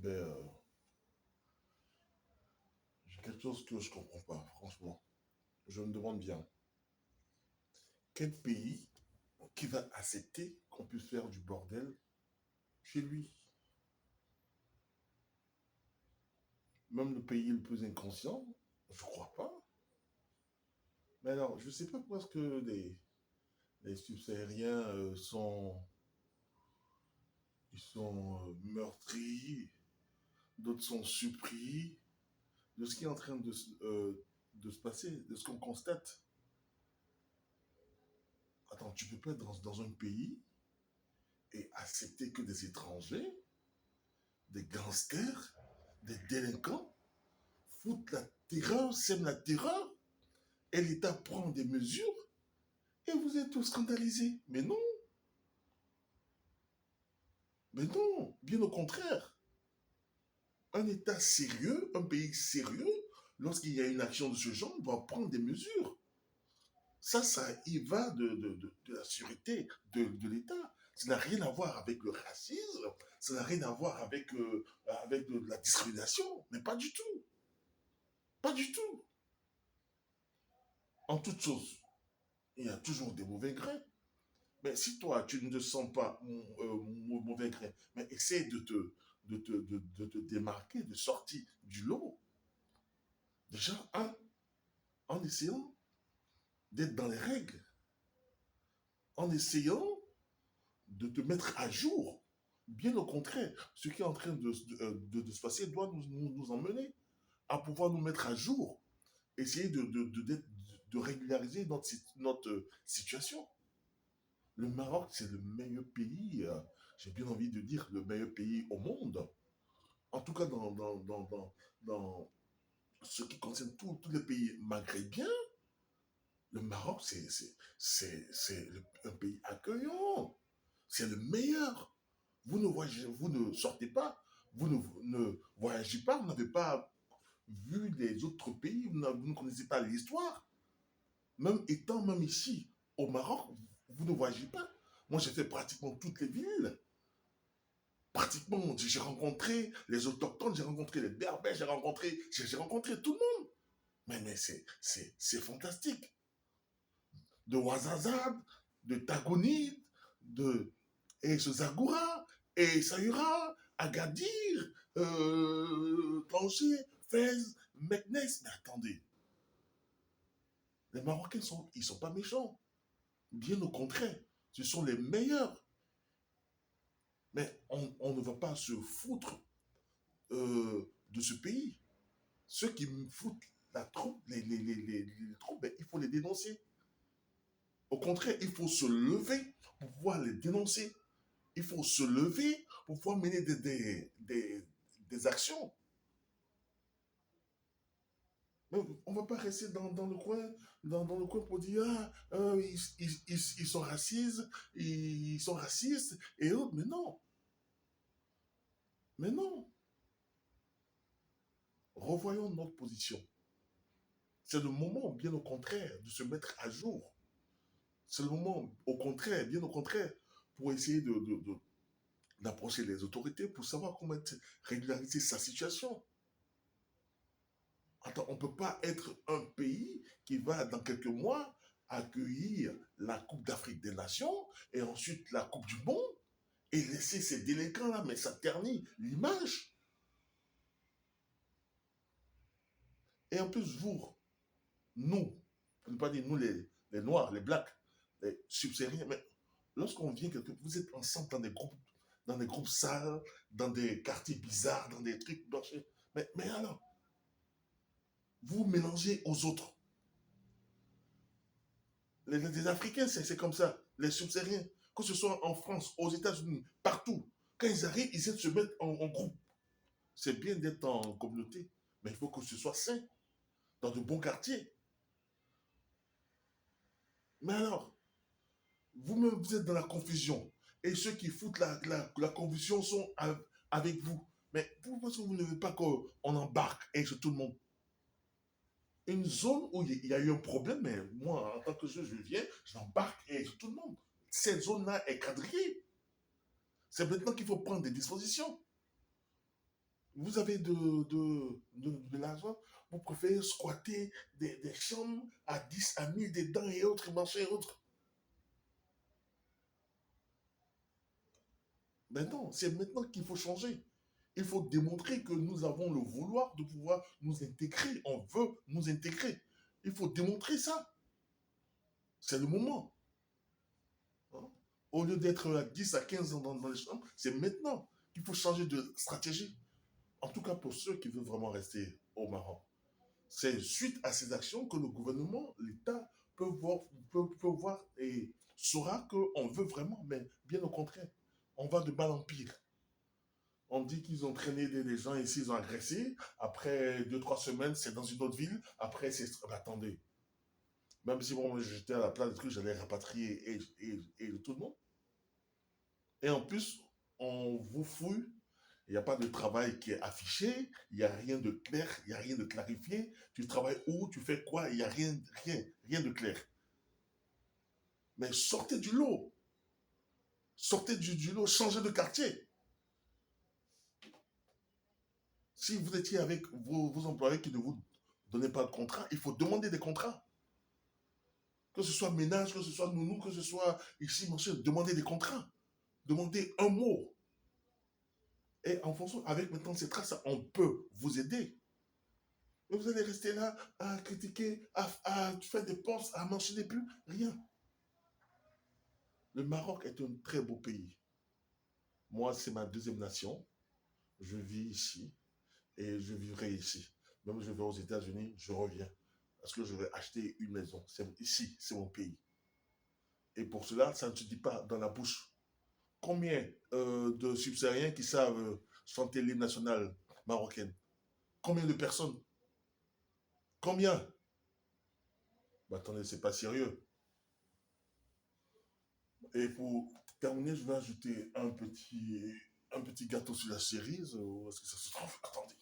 Ben, j'ai quelque chose que je comprends pas, franchement. Je me demande bien, quel pays qui va accepter qu'on puisse faire du bordel chez lui? Même le pays le plus inconscient, je crois pas. Mais alors, je sais pas pourquoi est-ce que les subsahariens ils sont meurtris, d'autres sont surpris de ce qui est en train de se passer, de ce qu'on constate. Attends, tu peux pas être dans un pays et accepter que des étrangers, des gangsters, des délinquants foutent la terreur, sèment la terreur, et l'État prend des mesures, et vous êtes tous scandalisés. Mais non, bien au contraire. Un État sérieux, un pays sérieux, lorsqu'il y a une action de ce genre, doit prendre des mesures. Ça y va de la sûreté de l'État. Ça n'a rien à voir avec le racisme, ça n'a rien à voir avec de la discrimination, mais pas du tout. Pas du tout. En toute chose, il y a toujours des mauvais grains. Mais si toi, tu ne te sens pas mauvais grain, mais essaie de te démarquer, de sortir du lot. Déjà, en essayant d'être dans les règles, en essayant de te mettre à jour. Bien au contraire, ce qui est en train de se passer doit nous emmener à pouvoir nous mettre à jour, essayer de régulariser notre situation. Le Maroc, c'est le meilleur pays, j'ai bien envie de dire le meilleur pays au monde. En tout cas, dans ce qui concerne tous les pays maghrébiens, le Maroc, c'est un pays accueillant. C'est le meilleur. Vous ne sortez pas, vous ne voyagez pas, vous n'avez pas vu les autres pays, vous ne connaissez pas l'histoire. Même étant même ici, au Maroc, vous ne voyagez pas. Moi, j'ai fait pratiquement toutes les villes. Pratiquement, j'ai rencontré les autochtones, j'ai rencontré les berbères, j'ai rencontré tout le monde. Mais c'est fantastique. De Ouazzazate, de Tagonite, de Zagora, et Sayura, Agadir, Tanger, Fès, Meknès. Mais attendez, les Marocains ils sont pas méchants. Bien au contraire, ce sont les meilleurs. Mais on ne va pas se foutre de ce pays. Ceux qui me foutent la troupe, les troupes, ben, il faut les dénoncer. Au contraire, il faut se lever pour pouvoir les dénoncer. Il faut se lever pour pouvoir mener des actions. Mais on ne va pas rester dans le coin, dans le coin pour dire ils sont racistes, ils sont racistes et autres. Mais non, mais non. Revoyons notre position. C'est le moment, bien au contraire, de se mettre à jour. C'est le moment, au contraire, bien au contraire, pour essayer d'approcher les autorités pour savoir comment régulariser sa situation. Attends, on ne peut pas être un pays qui va, dans quelques mois, accueillir la Coupe d'Afrique des Nations et ensuite la Coupe du Monde et laisser ces délinquants-là, mais ça ternit l'image. Et en plus, nous, pour ne pas dire nous les Noirs, les Blacks, les Subsahariens, mais lorsqu'on vient quelque vous êtes ensemble dans des groupes sales, dans des quartiers bizarres, dans des trucs blanchis. Mais alors, vous mélangez aux autres. Les Africains, c'est comme ça. Les subsahariens, que ce soit en France, aux États-Unis, partout, quand ils arrivent, ils essaient de se mettre en groupe. C'est bien d'être en communauté, mais il faut que ce soit sain, dans de bons quartiers. Mais alors, vous-même, vous êtes dans la confusion. Et ceux qui foutent la confusion sont avec vous. Mais pourquoi est-ce que vous ne voulez pas qu'on embarque et sur tout le monde? Une zone où il y a eu un problème, mais moi, en tant que je viens, je l'embarque et sur tout le monde. Cette zone-là est quadrillée. C'est maintenant qu'il faut prendre des dispositions. Vous avez de l'argent, vous préférez squatter des chambres à 10 à 1000 dedans et autres, machin et autres. Mais non, c'est maintenant qu'il faut changer. Il faut démontrer que nous avons le vouloir de pouvoir nous intégrer. On veut nous intégrer. Il faut démontrer ça. C'est le moment. Hein. Au lieu d'être à 10 à 15 ans dans les chambres, c'est maintenant qu'il faut changer de stratégie. En tout cas pour ceux qui veulent vraiment rester au Maroc. C'est suite à ces actions que le gouvernement, l'État peut voir et saura qu'on veut vraiment, mais bien au contraire, on va de mal en pire. On dit qu'ils ont traîné des gens ici, ils ont agressé. Après 2, 3 semaines, c'est dans une autre ville. Après, c'est. Mais attendez. Même si bon, j'étais à la place du truc, j'allais rapatrier et tout le monde. Et en plus, on vous fouille. Il n'y a pas de travail qui est affiché. Il n'y a rien de clair. Il n'y a rien de clarifié. Tu travailles où? Tu fais quoi? Il n'y a rien de clair. Mais sortez du lot. Sortez du lot. Changez de quartier. Si vous étiez avec vos employés qui ne vous donnaient pas de contrat, il faut demander des contrats. Que ce soit ménage, que ce soit nounou, que ce soit ici, monsieur, demandez des contrats. Demandez un mot. Et en fonction, avec maintenant ces traces, on peut vous aider. Mais vous allez rester là à critiquer, à faire des postes, à mentionner plus, rien. Le Maroc est un très beau pays. Moi, c'est ma deuxième nation. Je vis ici et je vivrai ici. Même je vais aux États-Unis, je reviens. Parce que je vais acheter une maison. C'est ici, c'est mon pays. Et pour cela, ça ne se dit pas dans la bouche. Combien de subsahariens qui savent chanter l'hymne national marocaine? Combien de personnes? Combien? Bah, attendez, c'est pas sérieux. Et pour terminer, je vais ajouter un petit gâteau sur la cerise. Où est-ce que ça se trouve? Attendez.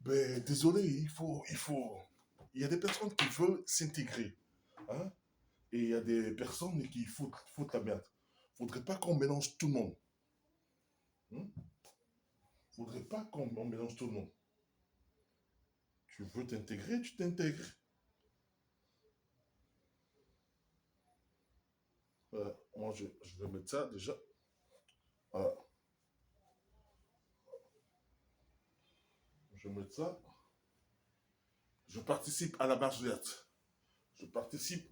Ben, désolé, il y a des personnes qui veulent s'intégrer. Hein? Et il y a des personnes qui foutent la merde. Faudrait pas qu'on mélange tout le monde. Hein? Faudrait pas qu'on mélange tout le monde. Tu veux t'intégrer, tu t'intègres. Moi, je vais mettre ça déjà. Voilà, je vais mettre ça. Je participe à la marche verte. Je participe.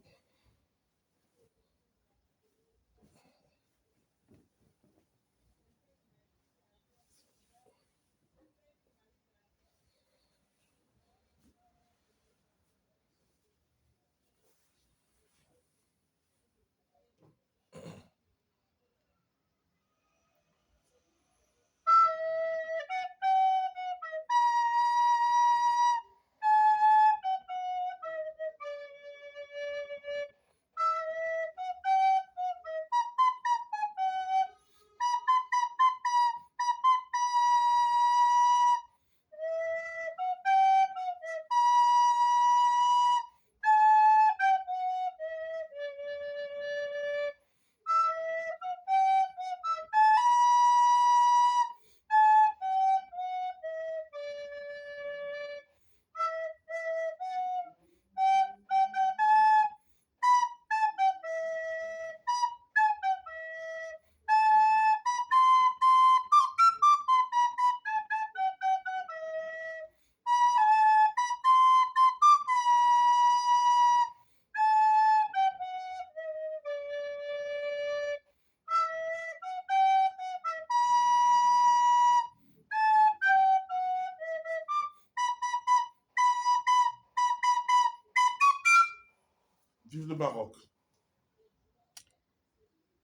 Vive le Maroc.